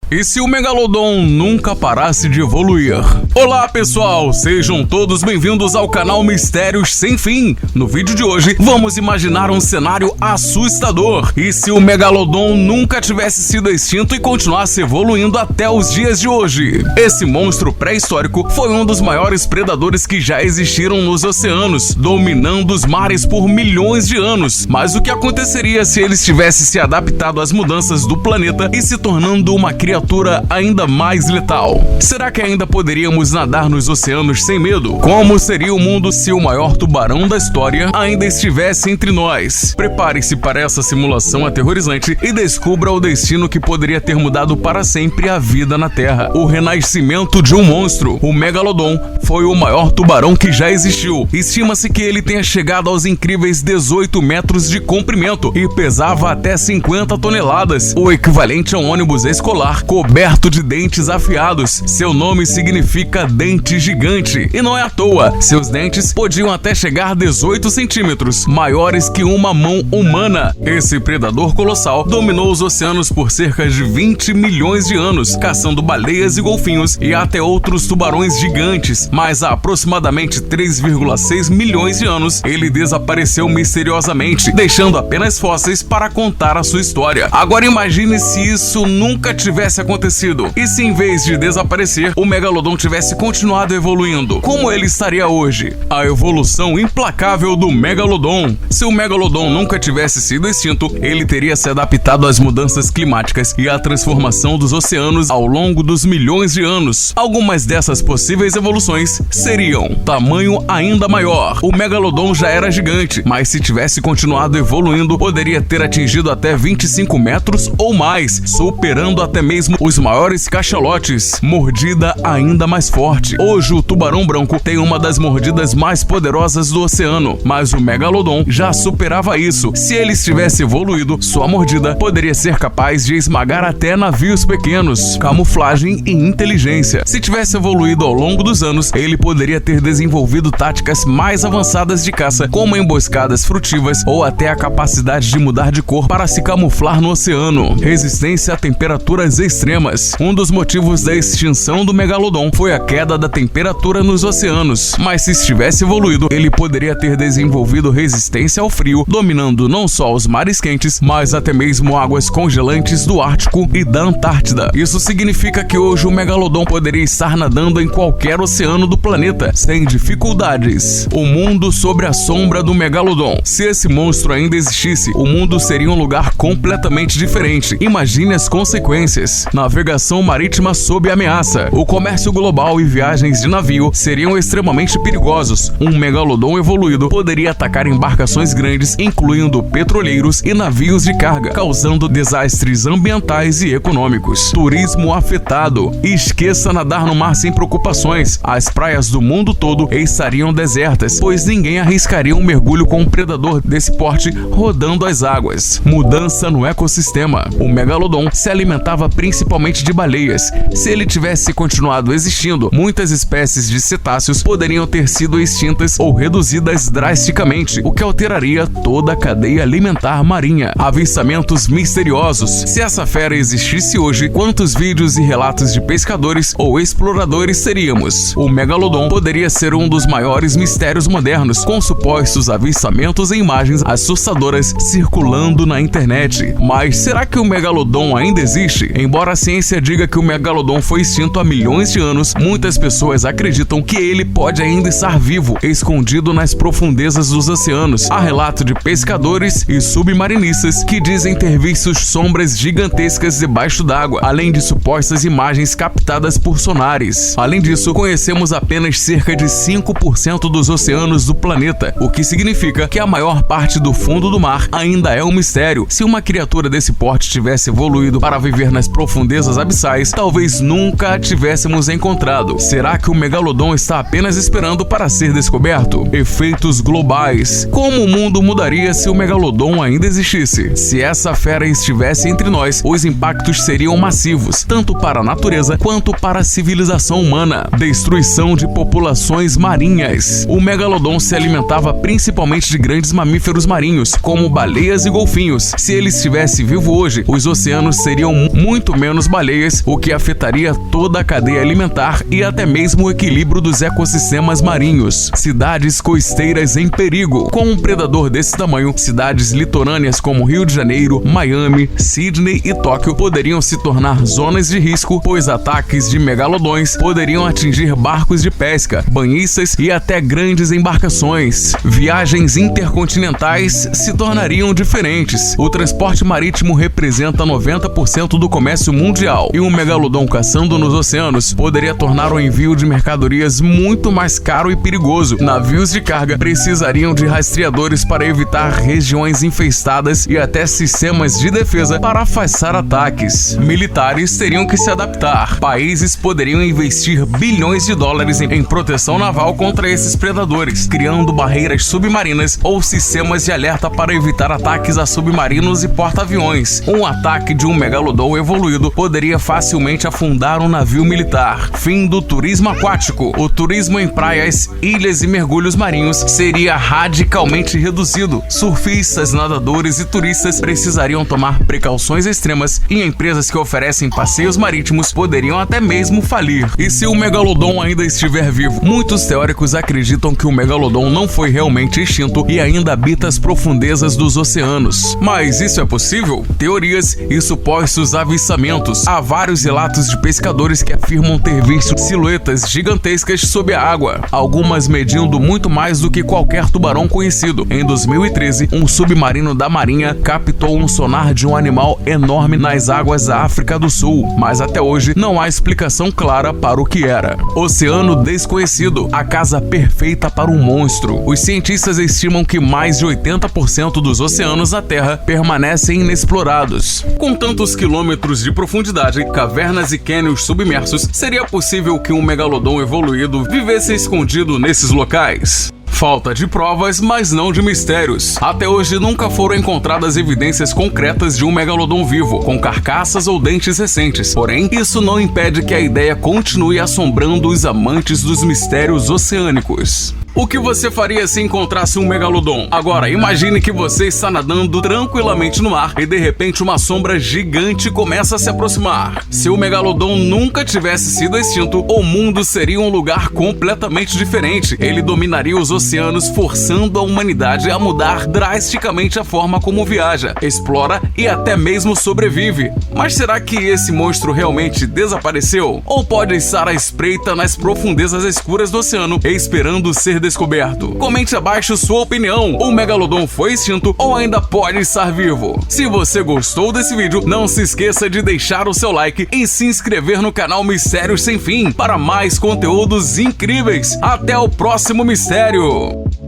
E se o Megalodon nunca parasse de evoluir? Olá pessoal, sejam todos bem-vindos ao canal Mistérios Sem Fim. No vídeo de hoje, vamos imaginar um cenário assustador. E se o Megalodon nunca tivesse sido extinto e continuasse evoluindo até os dias de hoje? Esse monstro pré-histórico foi um dos maiores predadores que já existiram nos oceanos, dominando os mares por milhões de anos. Mas o que aconteceria se ele tivesse se adaptado às mudanças do planeta e se tornando uma criatura ainda mais letal? Será que ainda poderíamos nadar nos oceanos sem medo? Como seria o mundo se o maior tubarão da história ainda estivesse entre nós? Prepare-se para essa simulação aterrorizante e descubra o destino que poderia ter mudado para sempre a vida na Terra. O renascimento de um monstro. O Megalodon foi o maior tubarão que já existiu. Estima-se que ele tenha chegado aos incríveis 18 metros de comprimento e pesava até 50 toneladas, o equivalente a um ônibus escolar coberto de dentes afiados. Seu nome significa dente gigante, e não é à toa. Seus dentes podiam até chegar 18 centímetros, maiores que uma mão humana. Esse predador colossal dominou os oceanos por cerca de 20 milhões de anos, caçando baleias e golfinhos e até outros tubarões gigantes. Mas há aproximadamente 3,6 milhões de anos, ele desapareceu misteriosamente, deixando apenas fósseis para contar a sua história. Agora imagine se isso nunca tivesse acontecido. E se em vez de desaparecer, o Megalodon tivesse continuado evoluindo? Como ele estaria hoje? A evolução implacável do Megalodon. Se o Megalodon nunca tivesse sido extinto, ele teria se adaptado às mudanças climáticas e à transformação dos oceanos ao longo dos milhões de anos. Algumas dessas possíveis evoluções seriam: tamanho ainda maior. O Megalodon já era gigante, mas se tivesse continuado evoluindo, poderia ter atingido até 25 metros ou mais, superando até mesmo os maiores cachalotes. Mordida ainda mais forte. Hoje o tubarão branco tem uma das mordidas mais poderosas do oceano, mas o Megalodon já superava isso. Se ele tivesse evoluído, sua mordida poderia ser capaz de esmagar até navios pequenos. Camuflagem e inteligência. Se tivesse evoluído ao longo dos anos, ele poderia ter desenvolvido táticas mais avançadas de caça, como emboscadas furtivas ou até a capacidade de mudar de cor para se camuflar no oceano. Resistência a temperaturas extremas. Um dos motivos da extinção do Megalodon foi a queda da temperatura nos oceanos, mas se estivesse evoluído, ele poderia ter desenvolvido resistência ao frio, dominando não só os mares quentes, mas até mesmo águas congelantes do Ártico e da Antártida. Isso significa que hoje o Megalodon poderia estar nadando em qualquer oceano do planeta, sem dificuldades. O mundo sobre a sombra do Megalodon. Se esse monstro ainda existisse, o mundo seria um lugar completamente diferente. Imagine as consequências. Navegação marítima sob ameaça. O comércio global e viagens de navio seriam extremamente perigosos. Um Megalodon evoluído poderia atacar embarcações grandes, incluindo petroleiros e navios de carga, causando desastres ambientais e econômicos. Turismo afetado. Esqueça nadar no mar sem preocupações. As praias do mundo todo estariam desertas, pois ninguém arriscaria um mergulho com um predador desse porte rodando as águas. Mudança no ecossistema. O Megalodon se alimentava principalmente de baleias. Se ele tivesse continuado existindo, muitas espécies de cetáceos poderiam ter sido extintas ou reduzidas drasticamente, o que alteraria toda a cadeia alimentar marinha. Avistamentos misteriosos. Se essa fera existisse hoje, quantos vídeos e relatos de pescadores ou exploradores teríamos? O Megalodon poderia ser um dos maiores mistérios modernos, com supostos avistamentos e imagens assustadoras circulando na internet. Mas será que o Megalodon ainda existe? Embora a ciência diga que o Megalodon foi extinto há milhões de anos, muitas pessoas acreditam que ele pode ainda estar vivo, escondido nas profundezas dos oceanos. Há relato de pescadores e submarinistas que dizem ter visto sombras gigantescas debaixo d'água, além de supostas imagens captadas por sonares. Além disso, conhecemos apenas cerca de 5% dos oceanos do planeta, o que significa que a maior parte do fundo do mar ainda é um mistério. Se uma criatura desse porte tivesse evoluído para viver nas profundezas abissais, talvez nunca a tivéssemos encontrado. Será que o Megalodon está apenas esperando para ser descoberto? Efeitos globais. Como o mundo mudaria se o Megalodon ainda existisse? Se essa fera estivesse entre nós, os impactos seriam massivos, tanto para a natureza quanto para a civilização humana. Destruição de populações marinhas. O Megalodon se alimentava principalmente de grandes mamíferos marinhos, como baleias e golfinhos. Se ele estivesse vivo hoje, os oceanos seriam muito menos baleias, o que afetaria toda a cadeia alimentar e até mesmo o equilíbrio dos ecossistemas marinhos. Cidades costeiras em perigo. Com um predador desse tamanho, cidades litorâneas como Rio de Janeiro, Miami, Sydney e Tóquio poderiam se tornar zonas de risco, pois ataques de megalodões poderiam atingir barcos de pesca, banhistas e até grandes embarcações. Viagens intercontinentais se tornariam diferentes. O transporte marítimo representa 90% do comércio mundial e um megalodão caçando nos oceanos poderia tornar o envio de mercadorias muito mais caro e perigoso. Navios de carga precisariam de rastreadores para evitar regiões infestadas e até sistemas de defesa para afastar ataques. Militares teriam que se adaptar. Países poderiam investir bilhões de dólares em proteção naval contra esses predadores, criando barreiras submarinas ou sistemas de alerta para evitar ataques a submarinos e porta-aviões. Um ataque de um megalodon evoluído poderia facilmente afundar um navio militar. Fim do turismo aquático. O turismo em praias, ilhas e mergulhos marinhos seria radicalmente reduzido. Surfistas, nadadores e turistas precisariam tomar precauções extremas e empresas que oferecem passeios marítimos poderiam até mesmo falir. E se o megalodon ainda estiver vivo? Muitos teóricos acreditam que o megalodon não foi realmente extinto e ainda habita as profundezas dos oceanos. Mas isso é possível? Teorias e supostos avistamentos. Há vários relatos de pescadores que afirmam ter visto silhuetas gigantescas sob a água, algumas medindo muito mais do que qualquer tubarão conhecido. Em 2013, um submarino da Marinha captou um sonar de um animal enorme nas águas da África do Sul, mas até hoje não há explicação clara para o que era. Oceano desconhecido, a casa perfeita para um monstro. Os cientistas estimam que mais de 80% dos oceanos da Terra permanecem inexplorados. Com tantos quilômetros de profundidade, cavernas e cânions submersos, seria possível que um megalodon evoluído vivesse escondido nesses locais? Falta de provas, mas não de mistérios. Até hoje nunca foram encontradas evidências concretas de um megalodon vivo, com carcaças ou dentes recentes. Porém, isso não impede que a ideia continue assombrando os amantes dos mistérios oceânicos. O que você faria se encontrasse um megalodon? Agora, imagine que você está nadando tranquilamente no mar e de repente uma sombra gigante começa a se aproximar. Se o megalodon nunca tivesse sido extinto, o mundo seria um lugar completamente diferente. Ele dominaria os oceanos, forçando a humanidade a mudar drasticamente a forma como viaja, explora e até mesmo sobrevive. Mas será que esse monstro realmente desapareceu? Ou pode estar à espreita nas profundezas escuras do oceano, esperando ser descoberto? Comente abaixo sua opinião. O megalodon foi extinto ou ainda pode estar vivo? Se você gostou desse vídeo, não se esqueça de deixar o seu like e se inscrever no canal Mistérios Sem Fim para mais conteúdos incríveis. Até o próximo mistério!